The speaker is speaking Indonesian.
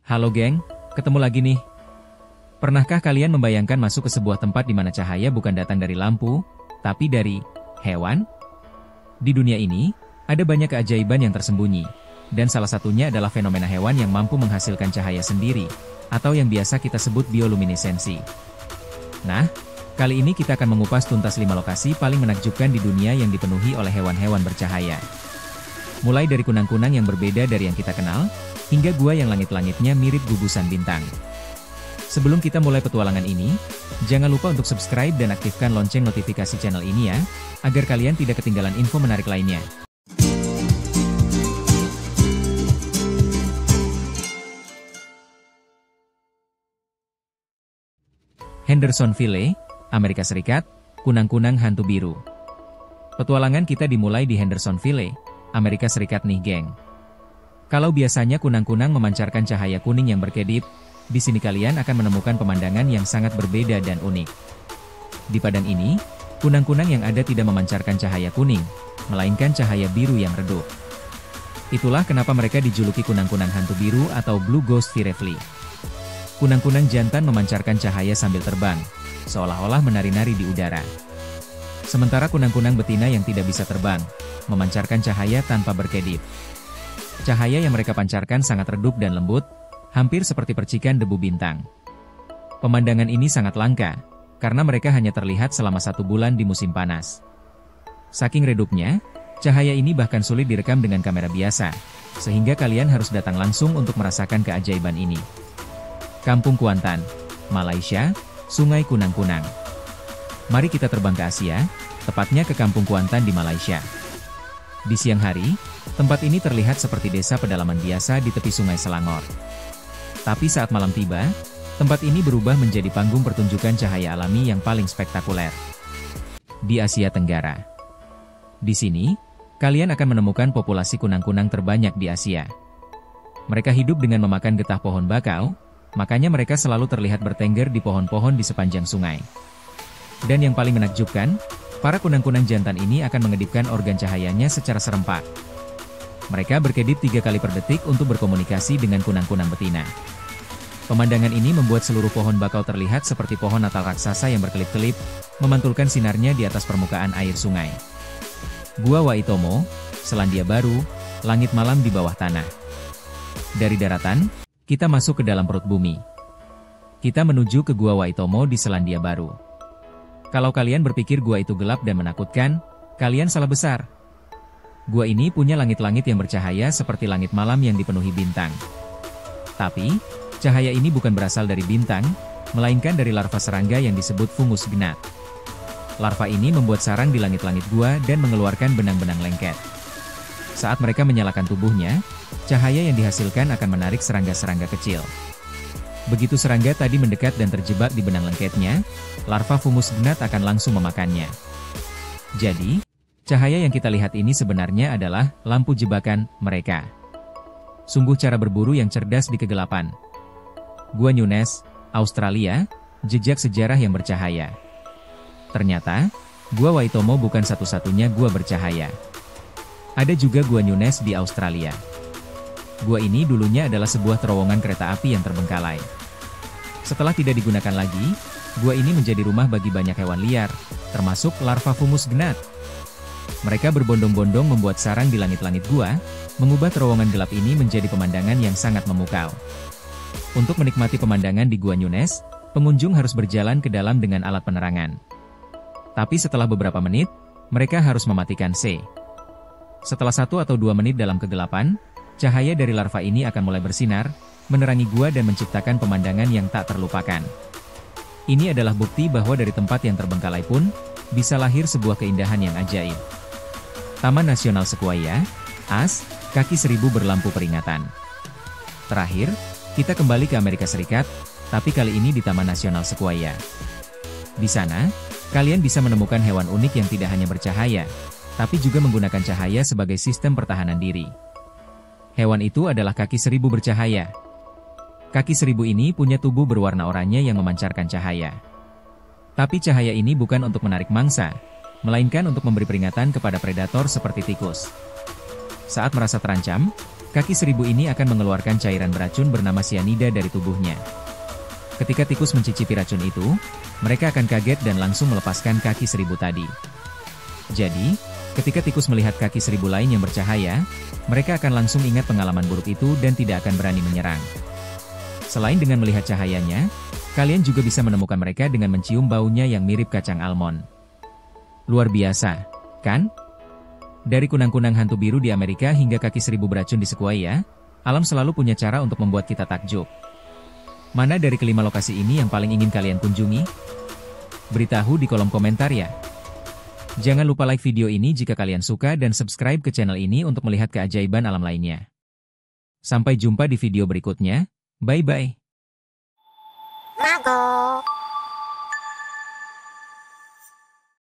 Halo geng, ketemu lagi nih. Pernahkah kalian membayangkan masuk ke sebuah tempat di mana cahaya bukan datang dari lampu, tapi dari hewan? Di dunia ini, ada banyak keajaiban yang tersembunyi, dan salah satunya adalah fenomena hewan yang mampu menghasilkan cahaya sendiri, atau yang biasa kita sebut bioluminesensi. Nah, kali ini kita akan mengupas tuntas 5 lokasi paling menakjubkan di dunia yang dipenuhi oleh hewan-hewan bercahaya. Mulai dari kunang-kunang yang berbeda dari yang kita kenal, hingga gua yang langit-langitnya mirip gugusan bintang. Sebelum kita mulai petualangan ini, jangan lupa untuk subscribe dan aktifkan lonceng notifikasi channel ini ya, agar kalian tidak ketinggalan info menarik lainnya. Hendersonville, Amerika Serikat, kunang-kunang hantu biru. Petualangan kita dimulai di Hendersonville, Amerika Serikat nih geng. Kalau biasanya kunang-kunang memancarkan cahaya kuning yang berkedip, di sini kalian akan menemukan pemandangan yang sangat berbeda dan unik. Di padang ini, kunang-kunang yang ada tidak memancarkan cahaya kuning, melainkan cahaya biru yang redup. Itulah kenapa mereka dijuluki kunang-kunang hantu biru atau Blue Ghost Firefly. Kunang-kunang jantan memancarkan cahaya sambil terbang, seolah-olah menari-nari di udara. Sementara kunang-kunang betina yang tidak bisa terbang, memancarkan cahaya tanpa berkedip. Cahaya yang mereka pancarkan sangat redup dan lembut, hampir seperti percikan debu bintang. Pemandangan ini sangat langka, karena mereka hanya terlihat selama 1 bulan di musim panas. Saking redupnya, cahaya ini bahkan sulit direkam dengan kamera biasa, sehingga kalian harus datang langsung untuk merasakan keajaiban ini. Kampung Kuantan, Malaysia, Sungai Kunang-kunang. Mari kita terbang ke Asia, tepatnya ke Kampung Kuantan di Malaysia. Di siang hari, tempat ini terlihat seperti desa pedalaman biasa di tepi Sungai Selangor. Tapi saat malam tiba, tempat ini berubah menjadi panggung pertunjukan cahaya alami yang paling spektakuler di Asia Tenggara. Di sini, kalian akan menemukan populasi kunang-kunang terbanyak di Asia. Mereka hidup dengan memakan getah pohon bakau, makanya mereka selalu terlihat bertengger di pohon-pohon di sepanjang sungai. Dan yang paling menakjubkan, para kunang-kunang jantan ini akan mengedipkan organ cahayanya secara serempak. Mereka berkedip 3 kali per detik untuk berkomunikasi dengan kunang-kunang betina. Pemandangan ini membuat seluruh pohon bakau terlihat seperti pohon natal raksasa yang berkelip-kelip, memantulkan sinarnya di atas permukaan air sungai. Gua Waitomo, Selandia Baru, langit malam di bawah tanah. Dari daratan, kita masuk ke dalam perut bumi. Kita menuju ke Gua Waitomo di Selandia Baru. Kalau kalian berpikir gua itu gelap dan menakutkan, kalian salah besar. Gua ini punya langit-langit yang bercahaya seperti langit malam yang dipenuhi bintang. Tapi, cahaya ini bukan berasal dari bintang, melainkan dari larva serangga yang disebut fungus gnat. Larva ini membuat sarang di langit-langit gua dan mengeluarkan benang-benang lengket. Saat mereka menyalakan tubuhnya, cahaya yang dihasilkan akan menarik serangga-serangga kecil. Begitu serangga tadi mendekat dan terjebak di benang lengketnya, larva fungus gnat akan langsung memakannya. Jadi, cahaya yang kita lihat ini sebenarnya adalah lampu jebakan mereka. Sungguh cara berburu yang cerdas di kegelapan. Gua Nyunes, Australia, jejak sejarah yang bercahaya. Ternyata, Gua Waitomo bukan satu-satunya gua bercahaya. Ada juga Gua Nyunes di Australia. Gua ini dulunya adalah sebuah terowongan kereta api yang terbengkalai. Setelah tidak digunakan lagi, gua ini menjadi rumah bagi banyak hewan liar, termasuk larva fungus gnat. Mereka berbondong-bondong membuat sarang di langit-langit gua, mengubah terowongan gelap ini menjadi pemandangan yang sangat memukau. Untuk menikmati pemandangan di Gua Nyunes, pengunjung harus berjalan ke dalam dengan alat penerangan. Tapi setelah beberapa menit, mereka harus mematikan C. Setelah 1 atau 2 menit dalam kegelapan, cahaya dari larva ini akan mulai bersinar, menerangi gua dan menciptakan pemandangan yang tak terlupakan. Ini adalah bukti bahwa dari tempat yang terbengkalai pun, bisa lahir sebuah keindahan yang ajaib. Taman Nasional Sequoia, AS, kaki 1000 berlampu peringatan. Terakhir, kita kembali ke Amerika Serikat, tapi kali ini di Taman Nasional Sequoia. Di sana, kalian bisa menemukan hewan unik yang tidak hanya bercahaya, tapi juga menggunakan cahaya sebagai sistem pertahanan diri. Hewan itu adalah kaki 1000 bercahaya. Kaki 1000 ini punya tubuh berwarna oranye yang memancarkan cahaya. Tapi cahaya ini bukan untuk menarik mangsa, melainkan untuk memberi peringatan kepada predator seperti tikus. Saat merasa terancam, Kaki seribu ini akan mengeluarkan cairan beracun bernama sianida dari tubuhnya. Ketika tikus mencicipi racun itu, mereka akan kaget dan langsung melepaskan kaki seribu tadi. Jadi, ketika tikus melihat kaki seribu lain yang bercahaya, mereka akan langsung ingat pengalaman buruk itu dan tidak akan berani menyerang. Selain dengan melihat cahayanya, kalian juga bisa menemukan mereka dengan mencium baunya yang mirip kacang almond. Luar biasa, kan? Dari kunang-kunang hantu biru di Amerika hingga kaki seribu beracun di Sequoia, alam selalu punya cara untuk membuat kita takjub. Mana dari kelima lokasi ini yang paling ingin kalian kunjungi? Beritahu di kolom komentar ya. Jangan lupa like video ini jika kalian suka dan subscribe ke channel ini untuk melihat keajaiban alam lainnya. Sampai jumpa di video berikutnya, bye-bye.